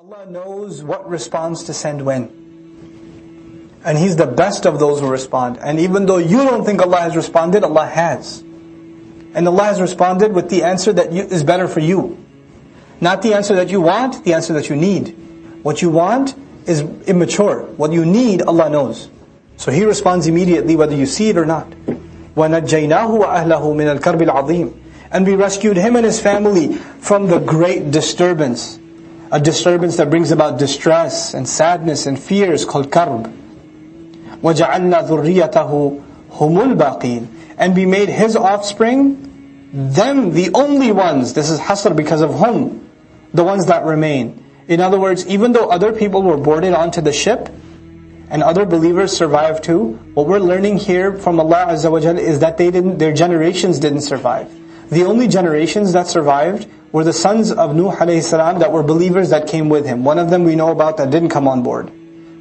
Allah knows what response to send when. And He's the best of those who respond. And even though you don't think Allah has responded, Allah has. And Allah has responded with the answer that is better for you. Not the answer that you want, the answer that you need. What you want is immature. What you need, Allah knows. So He responds immediately whether you see it or not. وَنَجَّيْنَاهُ وَأَهْلَهُ مِنَ الْكَرْبِ الْعَظِيمِ. And we rescued him and his family from the great disturbance. A disturbance that brings about distress and sadness and fears called karb. وَجَعَلْنَا ذُرِّيَّتَهُ هُمُ الْبَاقِينَ. And we made his offspring, them the only ones. This is hasr because of whom? The ones that remain. In other words, even though other people were boarded onto the ship, and other believers survived too, what we're learning here from Allah Azza wa Jalla is that their generations didn't survive. The only generations that survived were the sons of Nuh alayhi salam that were believers that came with him. One of them we know about that didn't come on board.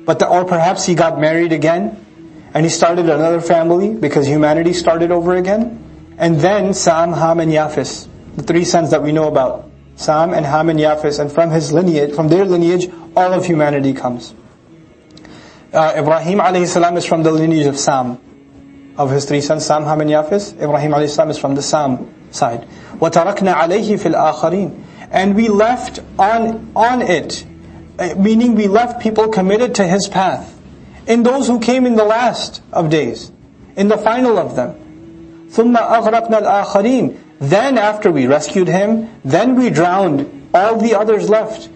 Or perhaps he got married again, and he started another family because humanity started over again. And then Sam, Ham and Yafis, the three sons that we know about. Sam and Ham and Yafis, and from their lineage, all of humanity comes. Ibrahim alayhi salam is from the lineage of Sam. Of his three sons, Sam, Ham and Yafis, Ibrahim alayhi salam is from the Sam side. وَتَرَكْنَا عَلَيْهِ فِي الْآخَرِينَ. And we left on it, meaning we left people committed to his path, in those who came in the last of days, in the final of them. ثُمَّ أَغْرَقْنَا الْآخَرِينَ. Then after we rescued him, then we drowned all the others left.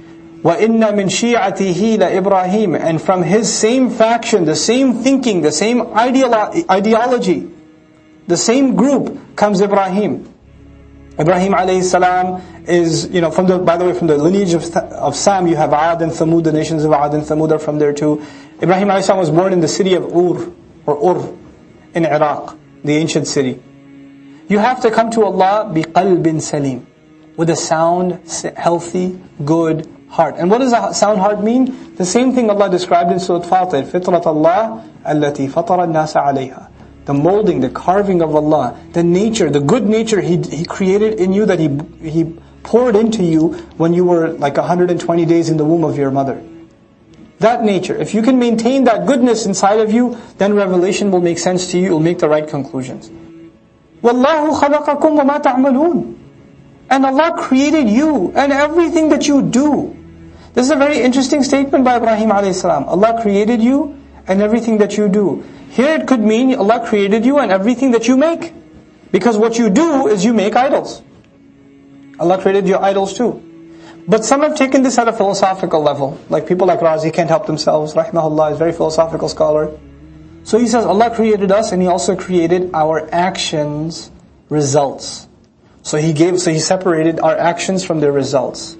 وَإِنَّ مِنْ شِيعَتِهِ لَإِبْرَاهِيمَ. And from his same faction, the same thinking, the same ideology, the same group comes Ibrahim. Ibrahim alayhi salam is, by the way, from the lineage of Sam, you have Ad and Thamud, the nations of Ad and Thamud are from there too. Ibrahim alayhi salam was born in the city of Ur, in Iraq, the ancient city. You have to come to Allah biqalbin salim, with a sound, healthy, good heart. And what does a sound heart mean? The same thing Allah described in Surah Fatir, فِطْرَةَ اللَّهِ الَّتِي فَطَرَ النَّاسَ عَلَيْهَا. The molding, the carving of Allah, the nature, the good nature He created in you, that He poured into you when you were like 120 days in the womb of your mother. That nature, if you can maintain that goodness inside of you, then revelation will make sense to you, you'll make the right conclusions. وَاللَّهُ خَلَقَكُمْ وَمَا تَعْمَلُونَ. And Allah created you and everything that you do. This is a very interesting statement by Ibrahim alayhi salam. Allah created you and everything that you do. Here it could mean Allah created you and everything that you make. Because what you do is you make idols. Allah created your idols too. But some have taken this at a philosophical level. Like people like Razi can't help themselves. Rahimahullah is a very philosophical scholar. So he says Allah created us and He also created our actions, results. So He separated our actions from their results.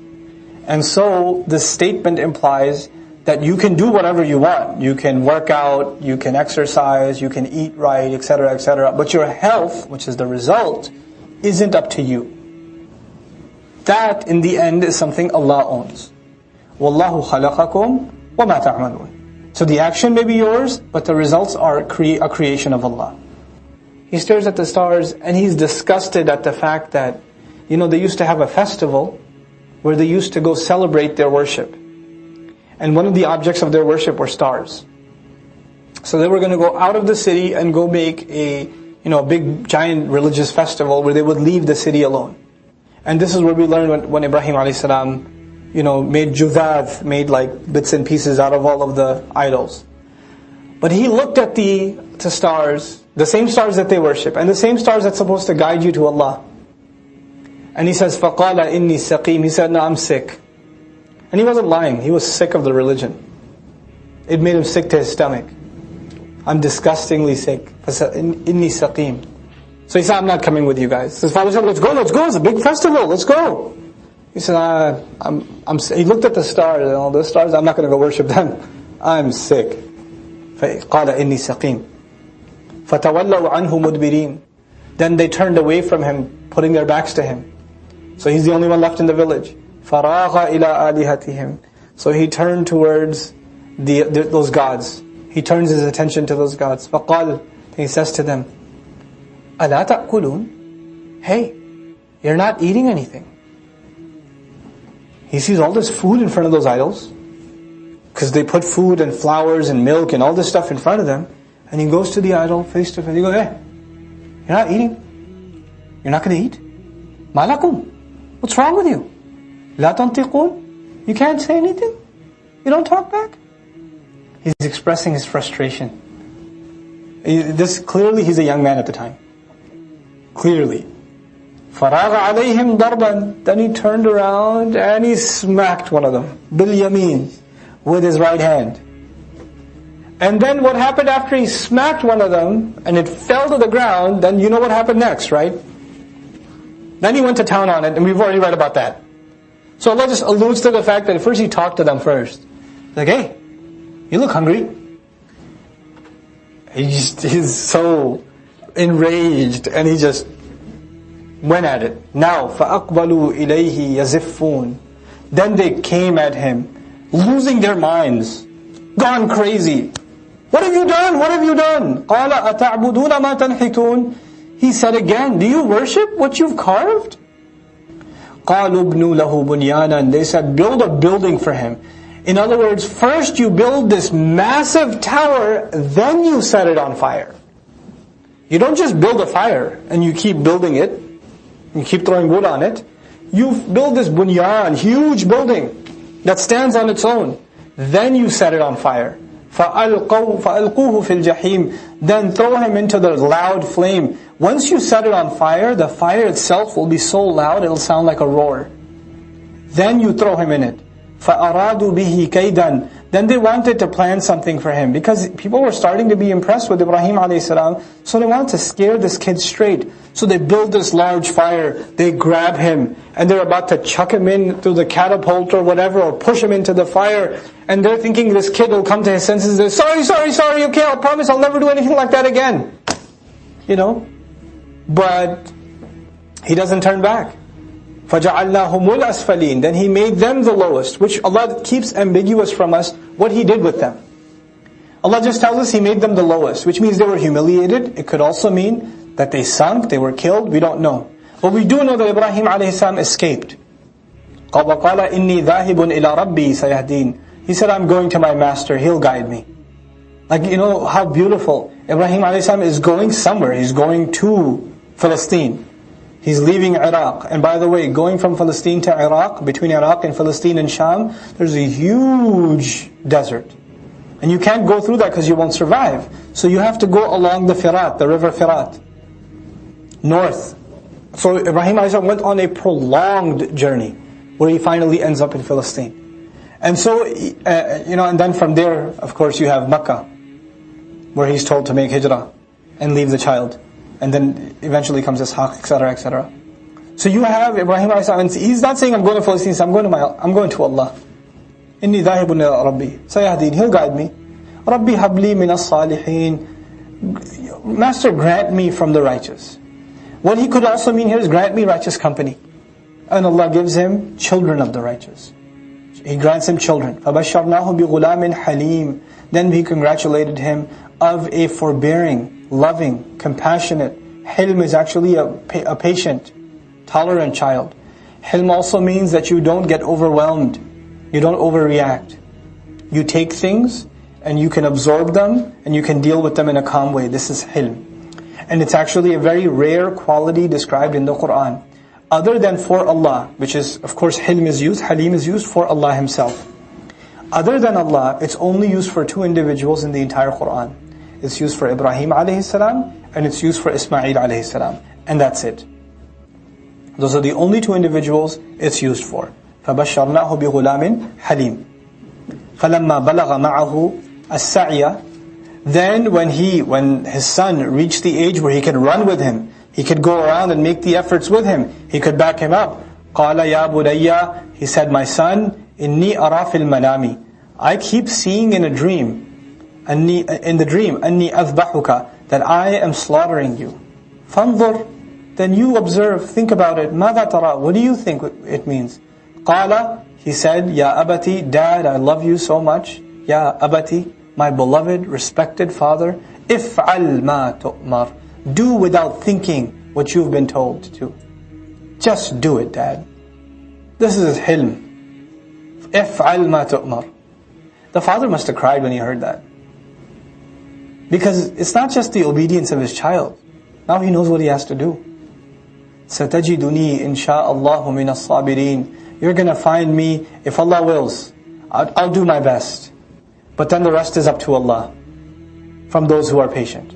And so this statement implies that you can do whatever you want. You can work out, you can exercise, you can eat right, etc., etc. But your health, which is the result, isn't up to you. That, in the end, is something Allah owns. وَاللَّهُ خَلَقَكُمْ وَمَا تَعْمَلُونَ. So the action may be yours, but the results are a creation of Allah. He stares at the stars and he's disgusted at the fact that, they used to have a festival where they used to go celebrate their worship. And one of the objects of their worship were stars. So they were going to go out of the city and go make a big giant religious festival where they would leave the city alone. And this is where we learn when Ibrahim alayhi salam, made judad, made like bits and pieces out of all of the idols. But he looked at the stars, the same stars that they worship, and the same stars that's supposed to guide you to Allah. And he says, فَقَالَ إِنِّي سَقِيمٌ. He said, no, I'm sick. And he wasn't lying, he was sick of the religion. It made him sick to his stomach. I'm disgustingly sick. إِنِّي سَقِيمٌ. So he said, I'm not coming with you guys. His father said, let's go, it's a big festival, let's go. He said, he looked at the stars, and all the stars, I'm not going to go worship them. I'm sick. فَقَالَ إِنِّي سَقِيمٌ فَتَوَلَّوْا عَنْهُ مُدْبِرِينَ. Then they turned away from him, putting their backs to him. So he's the only one left in the village. فَرَاغَ إِلَىٰ آلِهَتِهِمْ. So he turned towards those gods. He turns his attention to those gods. فَقَالَ. He says to them, أَلَا تَأْكُلُونَ. Hey, you're not eating anything. He sees all this food in front of those idols, because they put food and flowers and milk and all this stuff in front of them. And he goes to the idol face to face. He goes, hey, you're not eating? You're not going to eat? Malakum? What's wrong with you? La tantiqun? You can't say anything? You don't talk back? He's expressing his frustration. Clearly he's a young man at the time. Clearly. فَرَاغَ عَلَيْهِمْ ضَرْبًا. Then he turned around and he smacked one of them. بِالْيَمِينِ. With his right hand. And then what happened after he smacked one of them and it fell to the ground, then you know what happened next, right? Then he went to town on it, and we've already read about that. So Allah just alludes to the fact that first he talked to them first. Like, hey, you look hungry. He's so enraged, and he just went at it. Now, فَأَقْبَلُوا إِلَيْهِ يَزِفُّونَ. Then they came at him, losing their minds, gone crazy. What have you done? What have you done? قَالَ أَتَعْبُدُونَ مَا تَنْحِتُونَ. He said again, do you worship what you've carved? قَالُوا ابْنُوا لَهُ بُنْيَانًا. They said, build a building for him. In other words, first you build this massive tower, then you set it on fire. You don't just build a fire and you keep building it, you keep throwing wood on it. You build this bunyan, huge building that stands on its own. Then you set it on fire. فَأَلْقُوهُ فِي الْجَحِيمِ. Then throw him into the loud flame. Once you set it on fire, the fire itself will be so loud it'll sound like a roar. Then you throw him in it. فَأَرَادُوا بِهِ كَيْدًا. Then they wanted to plan something for him, because people were starting to be impressed with Ibrahim a.s. So they wanted to scare this kid straight. So they build this large fire, they grab him, and they're about to chuck him in through the catapult or whatever, or push him into the fire. And they're thinking this kid will come to his senses and say, sorry, okay, I'll promise I'll never do anything like that again. But he doesn't turn back. فَجَعَلْنَاهُمُ الْأَسْفَلِينَ. Then he made them the lowest, which Allah keeps ambiguous from us what He did with them. Allah just tells us He made them the lowest, which means they were humiliated. It could also mean that they sunk, they were killed, we don't know. But we do know that Ibrahim a.s. escaped. قَالَ إِنِّي ذَاهِبٌ إِلَىٰ رَبِّي سَيَهْدِينَ. He said, I'm going to my master, He'll guide me. Like, how beautiful. Ibrahim a.s. is going somewhere. He's going to Palestine. He's leaving Iraq. And by the way, going from Palestine to Iraq, between Iraq and Palestine and Sham, there's a huge desert. And you can't go through that because you won't survive. So you have to go along the Firat, the river Firat, north. So Ibrahim a.s. went on a prolonged journey, where he finally ends up in Palestine. And so, and then from there, of course, you have Makkah, where he's told to make hijrah and leave the child. And then eventually comes Ishaq, etc., etc. So you have Ibrahim a.s. He's not saying, I'm going to Palestine, I'm going to Allah. إِنِّي ذَاهِبٌ إِلَىٰ رَبِّي سَيَهْدِينِ. He'll guide me. رَبِّي هَبْ لِي مِنَ الصَّالِحِينَ. Master, grant me from the righteous. What he could also mean here is, grant me righteous company. And Allah gives him children of the righteous. He grants him children. فَبَشَّرْنَاهُ بِغُلَامٍ حَلِيمٍ. Then we congratulated him of a forbearing, loving, compassionate. Hilm is actually a patient, tolerant child. Hilm also means that you don't get overwhelmed. You don't overreact. You take things and you can absorb them and you can deal with them in a calm way. This is hilm. And it's actually a very rare quality described in the Qur'an. Other than for Allah, which is, of course, hilm is used, halim is used for Allah Himself. Other than Allah, it's only used for two individuals in the entire Qur'an. It's used for Ibrahim a.s. and it's used for Ismail a.s. And that's it. Those are the only two individuals it's used for. فَبَشَّرْنَاهُ بِغُلَامٍ حَلِيمٍ فَلَمَّا بَلَغَ مَعَهُ السَّعْيَ. Then when his son reached the age where he could run with him, he could go around and make the efforts with him, he could back him up. قَالَ يَا بُنَيَّ. He said, my son, إِنِّي أَرَى فِي الْمَنَامِ. I keep seeing in a dream, أني أذبحك, that I am slaughtering you. فانظر. Then you observe, think about it. ماذا ترى? What do you think it means? قال. He said, يا أبتي, Dad, I love you so much. يا أبتي, my beloved, respected father. افعل ما تؤمر. Do without thinking what you've been told to. Just do it, Dad. This is hilm. افعل ما تؤمر. The father must have cried when he heard that. Because it's not just the obedience of his child. Now he knows what he has to do. سَتَجِدُنِي إِنْ شَاءَ اللَّهُ مِنَ الصَّابِرِينَ. You're going to find me, if Allah wills. I'll do my best. But then the rest is up to Allah. From those who are patient.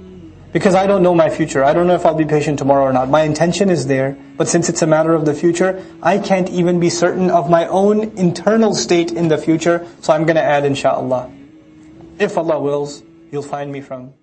Because I don't know my future. I don't know if I'll be patient tomorrow or not. My intention is there. But since it's a matter of the future, I can't even be certain of my own internal state in the future. So I'm going to add inshaAllah. If Allah wills, you'll find me from